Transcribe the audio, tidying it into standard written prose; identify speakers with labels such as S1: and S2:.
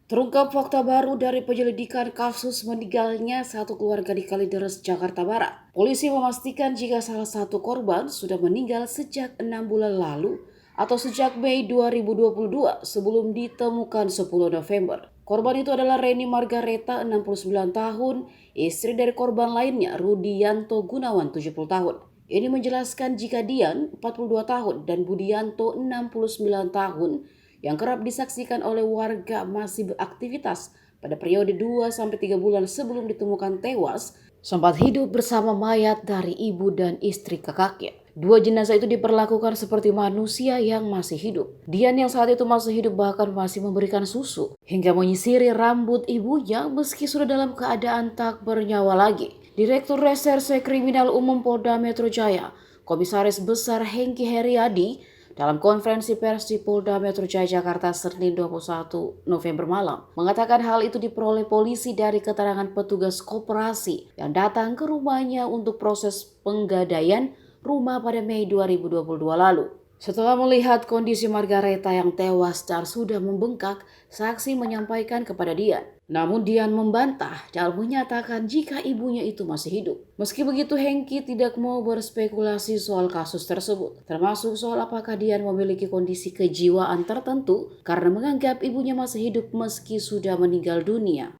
S1: Terungkap fakta baru dari penyelidikan kasus meninggalnya satu keluarga di Kalideres, Jakarta Barat. Polisi memastikan jika salah satu korban sudah meninggal sejak 6 bulan lalu atau sejak Mei 2022 sebelum ditemukan 10 November. Korban itu adalah Reni Margareta, 69 tahun, istri dari korban lainnya, Rudianto Gunawan, 70 tahun. Ini menjelaskan jika Dian, 42 tahun, dan Budianto, 69 tahun, yang kerap disaksikan oleh warga masih beraktivitas pada periode 2-3 bulan sebelum ditemukan tewas, sempat hidup bersama mayat dari ibu dan istri kakaknya. Dua jenazah itu diperlakukan seperti manusia yang masih hidup. Dian yang saat itu masih hidup bahkan masih memberikan susu hingga menyisiri rambut ibunya meski sudah dalam keadaan tak bernyawa lagi. Direktur Reserse Kriminal Umum Polda Metro Jaya, Komisaris Besar Hengki Heriadi, dalam konferensi pers di Polda Metro Jaya Jakarta Senin 21 November malam, mengatakan hal itu diperoleh polisi dari keterangan petugas koperasi yang datang ke rumahnya untuk proses penggadaian rumah pada Mei 2022 lalu. Setelah melihat kondisi Margareta yang tewas dan sudah membengkak, saksi menyampaikan kepada Dian. Namun Dian membantah dan menyatakan jika ibunya itu masih hidup. Meski begitu, Hengki tidak mau berspekulasi soal kasus tersebut, termasuk soal apakah Dian memiliki kondisi kejiwaan tertentu karena menganggap ibunya masih hidup meski sudah meninggal dunia.